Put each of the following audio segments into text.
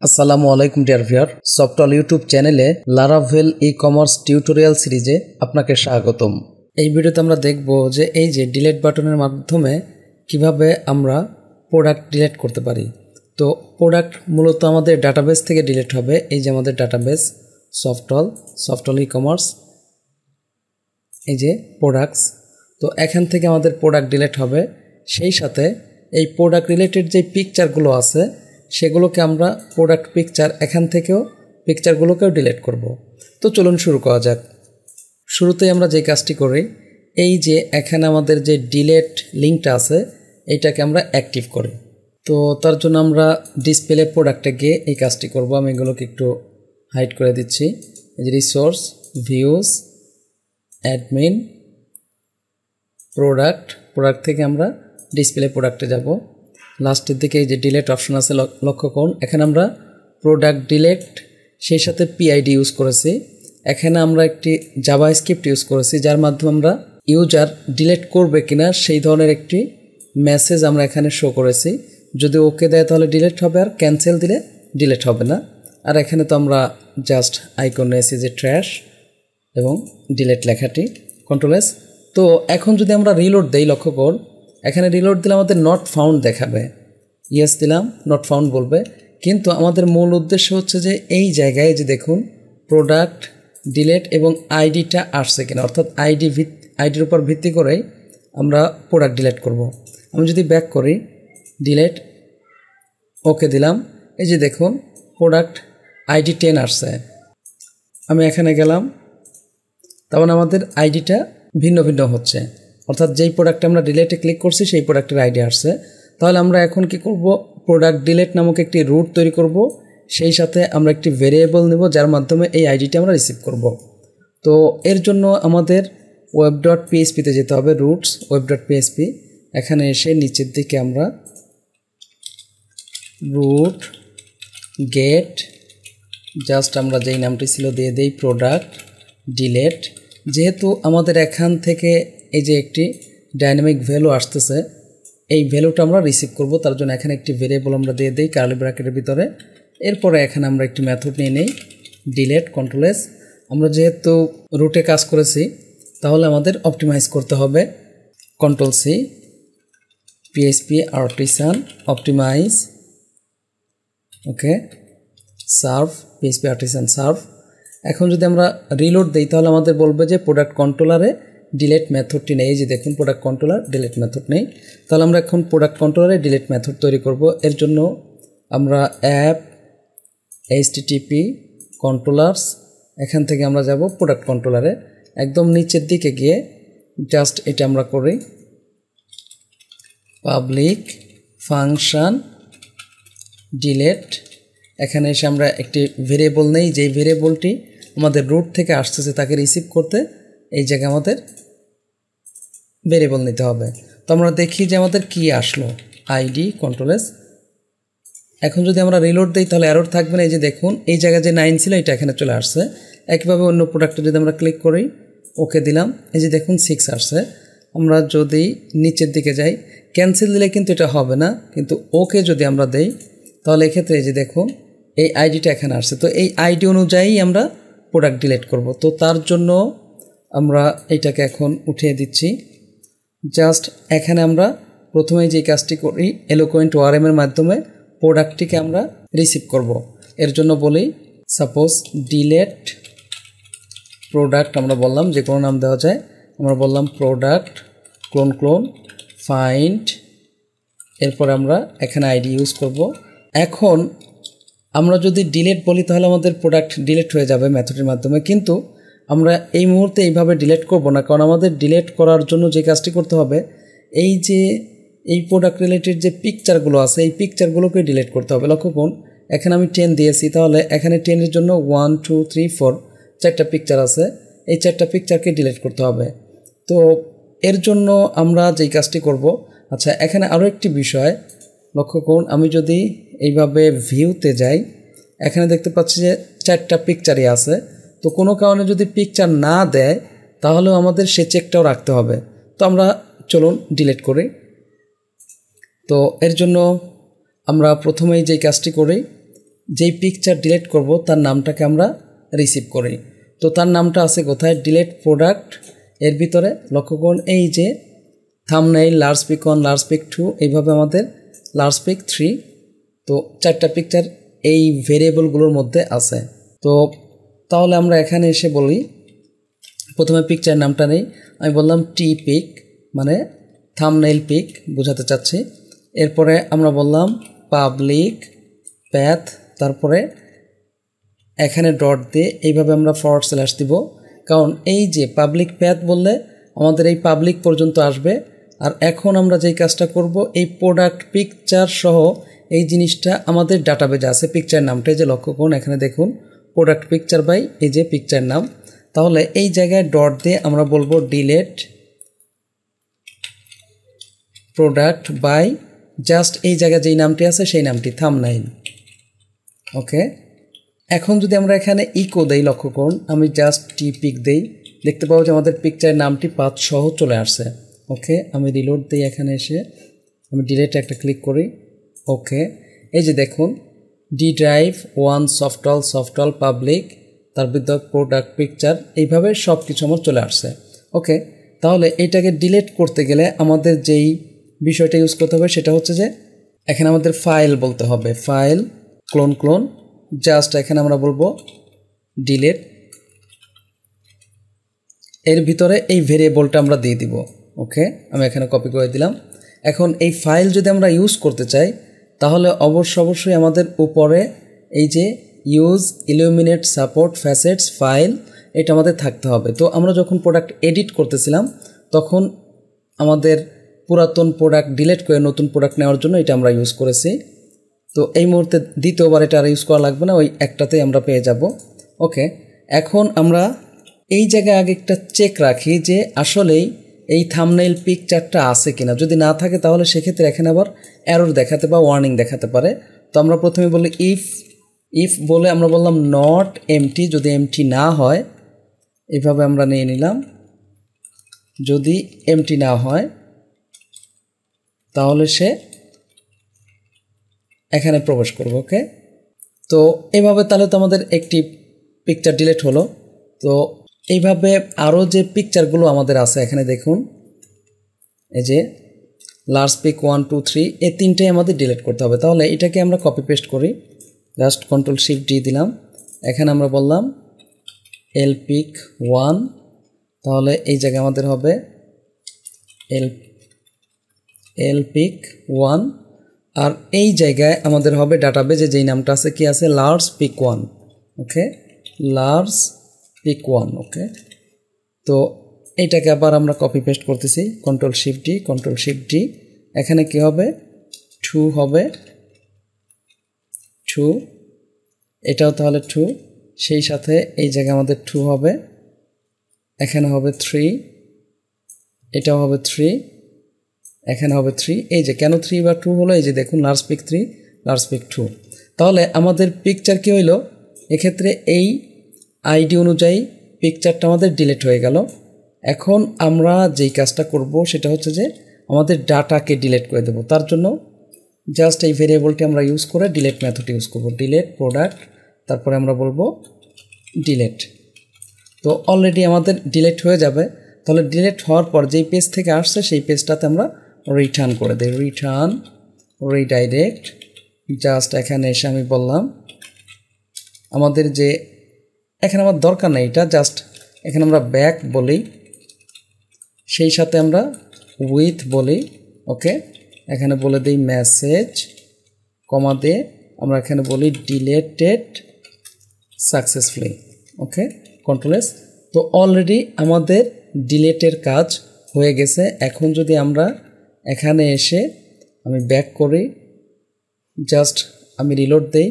আসসালামু আলাইকুম dear viewer, software YouTube চ্যানেলে লারাভেল ই কমার্স টিউটোরিয়াল সিরিজে আপনাকে স্বাগতম। এই ভিডিওতে আমরা দেখব যে এই যে ডিলিট বাটনের মাধ্যমে কিভাবে আমরা প্রোডাক্ট ডিলিট করতে পারি। প্রোডাক্ট মূলত আমাদের ডাটাবেস থেকে ডিলিট হবে। এই যে আমাদের ডাটাবেস সফটওয়্যার ই কমার্স, এই যে প্রোডাক্টস। এখান থেকে আমাদের প্রোডাক্ট ডিলিট হবে। সেই সাথে এই প্রোডাক্ট রিলেটেড যে পিকচারগুলো আছে সেগুলোকে আমরা প্রোডাক্ট পিকচার এখান থেকেও পিকচারগুলোকেও ডিলিট করব। চলুন শুরু করা যাক। শুরুতেই আমরা যে কাজটি করি, এই যে এখানে আমাদের যে ডিলিট লিঙ্কটা আছে এইটাকে আমরা অ্যাক্টিভ করি। তার জন্য আমরা ডিসপ্লে প্রোডাক্টে গিয়ে এই কাজটি করব। আমি এগুলোকে একটু হাইড করে দিচ্ছি। এই যে রিসোর্স, ভিউজ, অ্যাডমিন, প্রোডাক্ট থেকে আমরা ডিসপ্লে প্রোডাক্টে যাব। লাস্টের দিকে এই যে ডিলিট অপশন আছে লক্ষ্য করুন। এখানে আমরা প্রোডাক্ট ডিলিট সেই সাথে পিআইডি ইউজ করেছি। এখানে আমরা একটি জাভাস্ক্রিপ্ট ইউজ করেছি যার মাধ্যমে আমরা ইউজার ডিলিট করবে কিনা সেই ধরনের একটি মেসেজ আমরা এখানে শো করেছি। যদি ওকে দেয় তাহলে ডিলিট হবে, আর ক্যান্সেল দিলে ডিলিট হবে না। আর এখানে তো আমরা জাস্ট আইকন নিয়েছি যে ট্র্যাশ এবং ডিলিট লেখাটি, কন্ট্রোল-এস। এখন যদি আমরা রিলোড দেই, লক্ষ্য করুন এখানে রিলোড দিলে আমাদের নট ফাউন্ড দেখাবে। ইয়েস দিলাম, নট ফাউন্ড বলবে। কিন্তু আমাদের মূল উদ্দেশ্য হচ্ছে যে এই জায়গায় যে দেখুন প্রোডাক্ট ডিলিট এবং আইডিটা আসছে কিনা, অর্থাৎ আইডির উপর ভিত্তি করেই আমরা প্রোডাক্ট ডিলিট করব। আমি যদি ব্যাক করি, ডিলিট, ওকে দিলাম, এই যে দেখুন প্রোডাক্ট আইডি 10 আসছে। আমি এখানে গেলাম, তখন আমাদের আইডিটা ভিন্ন ভিন্ন হচ্ছে, অর্থাৎ যেই প্রোডাক্টে আমরা ডিলিটে ক্লিক করছি সেই প্রোডাক্টের আইডি আসছে। তাহলে আমরা এখন কি করব, প্রোডাক্ট ডিলিট নামক একটি রুট তৈরি করব। সেই সাথে আমরা একটি ভেরিয়েবল নেব যার মাধ্যমে এই আইডিটা আমরা রিসিভ করব। এর জন্য আমাদের web.php-তে যেতে হবে, রুটস web.php। এখানে এসে নিচের দিকে আমরা রুট গেট, জাস্ট আমরা যেই নামটি ছিল দিয়ে দেই প্রোডাক্ট ডিলিট। যেহেতু আমাদের এখান থেকে এই যে একটি ডাইনামিক ভ্যালু আসতেছে, এই ভ্যালুটা আমরা রিসিভ করব, তার জন্য এখানে একটি ভেরিয়েবল আমরা দিয়ে দিই কার্লি ব্র্যাকেটের ভিতরে। এরপরে এখানে আমরা একটি মেথড নিয়ে নেই ডিলিট, কন্ট্রোল-এস। আমরা যেহেতু রুটে কাজ করেছি তাহলে আমাদের অপটিমাইজ করতে হবে, কন্ট্রোল-সি, পিএইচপি আর্টিসান অপটিমাইজ, ওকে, সার্ভ, পিএইচপি আর্টিসান সার্ভ। এখন যদি আমরা রিলোড দিই তাহলে আমাদের বলবে যে প্রোডাক্ট কন্ট্রোলারে ডিলিট মেথডটি নেই। এই যে দেখুন প্রোডাক্ট কন্ট্রোলার ডিলিট মেথড নেই। তাহলে আমরা এখন প্রোডাক্ট কন্ট্রোলারে ডিলিট মেথড তৈরি করব। এর জন্য আমরা অ্যাপ http কন্ট্রোলার্স, এখান থেকে আমরা যাব প্রোডাক্ট কন্ট্রোলারে। একদম নিচের দিকে গিয়ে জাস্ট এটা আমরা করি পাবলিক ফাংশন ডিলিট। এখানে এসে আমরা একটি ভেরিয়েবল নেই, যেই ভেরিয়েবলটি আমাদের রুট থেকে আসতেছে তাকে রিসিভ করতে এই জায়গায় আমাদের ভেরিয়েবল নিতে হবে। আমরা দেখি যে আমাদের কি আসলো, আইডি, কন্ট্রোল-এস। এখন যদি আমরা রিলোড দিই তাহলে এরর থাকবে না। এই যে দেখুন এই জায়গায় যে 9 ছিল এটা এখানে চলে আসছে। একইভাবে অন্য প্রোডাক্টে যদি আমরা ক্লিক করি, ওকে দিলাম, এই যে দেখুন 6 আসছে। আমরা যদি নিচের দিকে যাই, ক্যান্সেল দিলে কিন্তু এটা হবে না, কিন্তু ওকে যদি আমরা দেই তাহলে এক্ষেত্রে এই যে দেখুন এই আইডিটা এখানে আসছে। এই আইডি অনুযায়ী আমরা প্রোডাক্ট ডিলিট করব। তার জন্য আমরা এইটাকে এখন উঠিয়ে দিচ্ছি। জাস্ট এখানে আমরা প্রথমে যে কাজটি করি, এলোকোয়েন্ট ওআরএম এর মাধ্যমে প্রোডাক্টটিকে আমরা রিসিভ করব। এর জন্য বলি সাপোজ ডিলিট প্রোডাক্ট, আমরা বললাম যে কোনো নাম দেওয়া যায়। আমরা বললাম প্রোডাক্ট ক্লোন ফাইন্ড, এরপর আমরা এখানে আইডি ইউজ করব। এখন আমরা যদি ডিলিট বলি তাহলে আমাদের প্রোডাক্ট ডিলিট হয়ে যাবে মেথডের মাধ্যমে, কিন্তু আমরা এই মুহূর্তে এইভাবে ডিলিট করব না, কারণ আমাদের ডিলিট করার জন্য যে কাজটি করতে হবে, এই যে এই প্রোডাক্ট রিলেটেড যে পিকচারগুলো আছে এই পিকচারগুলোকে ডিলিট করতে হবে। লক্ষ্য করুন এখানে আমি 10 দিয়েছি, তাহলে এখানে 10-এর জন্য 1 2 3 4 4টা পিকচার আছে, এই 4টা পিকচারকে ডিলিট করতে হবে। এর জন্য আমরা যেই কাজটি করব, আচ্ছা এখানে আরও একটি বিষয় লক্ষ্য করুন, আমি যদি এইভাবে ভিউতে যাই এখানে দেখতে পাচ্ছি যে 4টা পিকচারই আছে। কোনো কারণে যদি পিকচার না দেয় তাহলেও আমাদের সে চেকটাও রাখতে হবে। আমরা চলুন ডিলিট করি। এর জন্য আমরা প্রথমেই যে কাজটি করি, যেই পিকচার ডিলিট করব তার নামটাকে আমরা রিসিভ করি। তো তার নামটা আছে কোথায়? ডিলিট প্রোডাক্ট এর ভিতরে। লক্ষ্য করুন এই যে thumbnail, large pic 1, large pic 2, এইভাবে আমাদের লার্জ পিক 3, তো 4টা পিকচার এই ভেরিয়েবলগুলোর মধ্যে আছে। তো তাহলে আমরা এখানে এসে বলি, প্রথমে পিকচার নামটা নেই, আমি বললাম টি পিক, মানে থাম্বনেইল পিক বোঝাতে চাচ্ছি। এরপরে আমরা বললাম পাবলিক প্যাথ, তারপরে এখানে ডট দিয়ে এইভাবে আমরা ফরওয়ার্ড স্ল্যাশ দিব, কারণ এই যে পাবলিক প্যাথ বললে আমাদের এই পাবলিক পর্যন্ত আসবে। আর এখন আমরা যেই কাজটা করব, এই প্রোডাক্ট পিকচার সহ এই জিনিসটা আমাদের ডাটাবেজে আছে, পিকচার নামটা যে লক্ষ্য করুন এখানে দেখুন প্রোডাক্ট পিকচার বাই এই যে পিকচার নাম। তাহলে এই জায়গায় ডট দিয়ে আমরা বলবো ডিলিট প্রোডাক্ট বাই জাস্ট এই জায়গায় যেই নামটি আছে সেই নামটি থাম্বনেইল। ওকে, এখন যদি আমরা এখানে ইকো দেই, লক্ষ্য করুন আমি জাস্ট টি পিক দেই, দেখতে পাবো যে আমাদের পিকচারের নামটি পাথ সহ চলে আসছে। ওকে, আমি রিলোড দিই, এখানে এসে আমি ডিলিট একটা ক্লিক করি। ওকে, এই যে দেখুন ডি ড্রাইভ 1 সফটওয়াল পাবলিক, তার ভিতর প্রোডাক্ট পিকচার, এইভাবে সব কিছু আমার চলে আসছে। ওকে, তাহলে এটাকে ডিলিট করতে গেলে আমাদের যেই বিষয়টা ইউজ করতে হবে সেটা হচ্ছে যে এখানে আমাদের ফাইল বলতে হবে, ফাইল ক্লোন, জাস্ট এখানে আমরা বলবো ডিলিট, এর ভিতরে এই ভেরিয়েবলটা আমরা দিয়ে দিব। ওকে, আমি এখানে কপি করে দিলাম। এখন এই ফাইল যদি আমরা ইউজ করতে চাই তাহলে অবশ্যই আমাদের উপরে এই যে use illuminate support facets file, এটা আমাদের থাকতে হবে। তো আমরা যখন প্রোডাক্ট এডিট করতেছিলাম তখন আমাদের পুরাতন প্রোডাক্ট ডিলিট করে নতুন প্রোডাক্ট নেওয়ার জন্য এটা আমরা ইউজ করেছি। তো এই মুহূর্তে দ্বিতীয়বার এটা আর ইউজ করা লাগবে না, ওই একটাতেই আমরা পেয়ে যাব। ওকে, এখন আমরা এই জায়গায় আগে একটা চেক রাখি যে আসলেই এই থাম্বনেইল পিকচারটা আছে কিনা। যদি না থাকে তাহলে সেক্ষেত্রে এখানে আবার এরর দেখাতে বা ওয়ার্নিং দেখাতে পারে। তো আমরা প্রথমে বলি ইফ বলে আমরা বললাম নট এমটি, যদি এমটি না হয় এইভাবে আমরা নিয়ে নিলাম, যদি এমটি না হয় তাহলে সে এখানে প্রবেশ করবে। ওকে, তো এইভাবে তাহলে তো আমাদের একটি পিকচার ডিলিট হলো। তো এইভাবে আরও যে পিকচারগুলো আমাদের আছে এখানে দেখুন, এই যে লার্জ পিক 1 2 3, এই তিনটেই আমাদের ডিলিট করতে হবে। তাহলে এটাকে আমরা কপি পেস্ট করি, জাস্ট কন্ট্রোল শিফট ডি দিলাম, এখানে আমরা বললাম এল পিক 1, তাহলে এই জায়গায় আমাদের হবে এল পিক 1, আর এই জায়গায় আমাদের হবে ডাটাবেজে যেই নামটা আছে কি আছে লার্জ পিক 1। ওকে, লার্জ পিক 1। ওকে, তো এইটাকে আবার আমরা কপি পেস্ট করতেছি, কন্ট্রোল শিফট ডি, এখানে কি হবে 2 হবে 2, এটাও তাহলে 2, সেই সাথে এই জায়গায় আমাদের 2 হবে, এখানে হবে 3, এটাও হবে 3, এখানে হবে 3। এই যে কেন 3 বা 2 হলো, এই যে দেখুন লার্জ পিক 3, লার্জ পিক 2। তাহলে আমাদের পিকচার কি হইলো, এক্ষেত্রে এই আইডি অনুযায়ী পিকচারটা আমাদের ডিলিট হয়ে গেল। এখন আমরা যেই কাজটা করব সেটা হচ্ছে যে আমাদের ডাটাকে ডিলিট করে দেব। তার জন্য জাস্ট এই ভেরিয়েবলটি আমরা ইউজ করে ডিলিট মেথড ইউজ করব, ডিলিট প্রোডাক্ট, তারপরে আমরা বলবো ডিলিট। তো অলরেডি আমাদের ডিলিট হয়ে যাবে। তাহলে ডিলিট হওয়ার পর যেই পেজ থেকে আসছে সেই পেজটাতে আমরা রিটার্ন করে দিই, রিটার্ন রিডাইরেক্ট। জাস্ট এখানে এসে আমি বললাম আমাদের যে এখানে আমার দরকার নেই এটা, জাস্ট এখানে আমরা ব্যাক বলি, সেই সাথে আমরা উইথ বলি। ওকে, এখানে বলে দিই মেসেজ কমা দিয়ে আমরা এখানে বলি ডিলেটেড সাকসেসফুলি। ওকে, কন্ট্রোল এস। তো অলরেডি আমাদের ডিলেটের কাজ হয়ে গেছে। এখন যদি আমরা এখানে এসে আমি ব্যাক করি, জাস্ট আমি রিলোড দেই,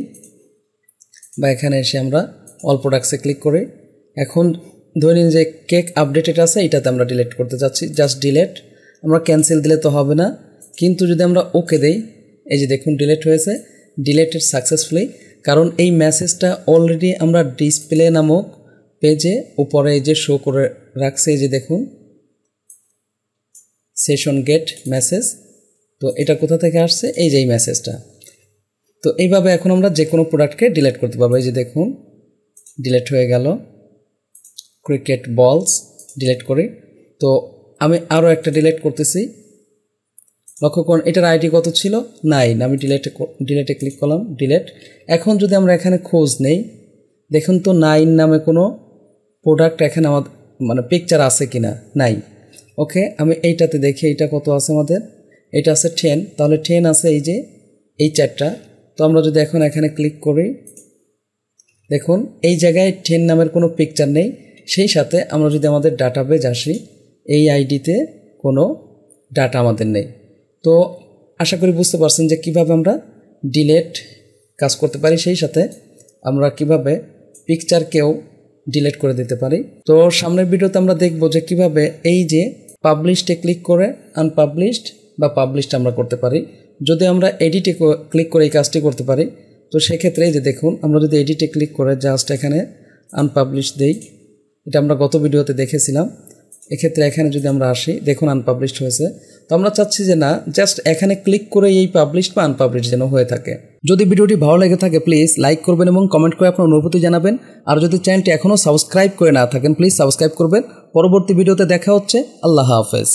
বা এখানে এসে আমরা অল প্রোডাক্টসে ক্লিক করি, এখন ধরে নিন যে কেক আপডেটেড আছে, এটাতে আমরা ডিলিট করতে যাচ্ছি, জাস্ট ডিলিট। আমরা ক্যান্সেল দিলে তো হবে না, কিন্তু যদি আমরা ওকে দেই, এই যে দেখুন ডিলিট হয়েছে, ডিলিটেড সাকসেসফুলি। কারণ এই মেসেজটা অলরেডি আমরা ডিসপ্লে নামক পেজে উপরে এই যে শো করে রাখছে, এই যে দেখুন সেশন গেট মেসেজ। তো এটা কোথা থেকে আসছে, এই যে এই মেসেজটা। তো এইভাবে এখন আমরা যে কোনো প্রোডাক্টকে ডিলিট করতে পারবো। এই যে দেখুন ডিলিট হয়ে গেল, ক্রিকেট বলস ডিলিট করি। তো আমি আরও একটা ডিলিট করতেছি, লক্ষ্য করুন এটার আইডি কত ছিল 9, আমি ডিলেটে ক্লিক করলাম, ডিলেট। এখন যদি আমরা এখানে খোঁজ নেই, দেখুন তো 9 নামে কোনো প্রোডাক্ট এখানে আমাদের মানে পিকচার আছে কি না, নাই। ওকে, আমি এইটাতে দেখি এইটা কত আছে আমাদের, এটা আছে 10, তাহলে 10 আছে এই যে এই 4টা। তো আমরা যদি এখন এখানে ক্লিক করি, দেখুন এই জায়গায় 10 নামের কোনো পিকচার নেই। সেই সাথে আমরা যদি আমাদের ডাটাবেজ আসি, এই আইডিতে কোনো ডাটা আমাদের নেই। তো আশা করি বুঝতে পারছেন যে কিভাবে আমরা ডিলেট কাজ করতে পারি, সেই সাথে আমরা কিভাবে পিকচারকেও ডিলিট করে দিতে পারি। তো সামনের ভিডিওতে আমরা দেখব যে কিভাবে এই যে পাবলিশডে ক্লিক করে আনপাবলিশড বা পাবলিশড আমরা করতে পারি। যদি আমরা এডিটে ক্লিক করে এই কাজটি করতে পারি, তো সেক্ষেত্রে এই যে দেখুন আমরা যদি এডিটে ক্লিক করে জাস্ট এখানে আনপাবলিশ দেই, এটা আমরা গত ভিডিওতে দেখেছিলাম। এক্ষেত্রে এখানে যদি আমরা আসি, দেখুন আনপাবলিশড হয়েছে। তো আমরা চাচ্ছি যে না, জাস্ট এখানে ক্লিক করে এই পাবলিশড বা আনপাবলিশড যেন হয়ে থাকে। যদি ভিডিওটি ভালো লেগে থাকে প্লিজ লাইক করবেন এবং কমেন্ট করে আপনার অনুভূতি জানাবেন। আর যদি চ্যানেলটি এখনও সাবস্ক্রাইব করে না থাকেন প্লিজ সাবস্ক্রাইব করবেন। পরবর্তী ভিডিওতে দেখা হচ্ছে। আল্লাহ হাফেজ।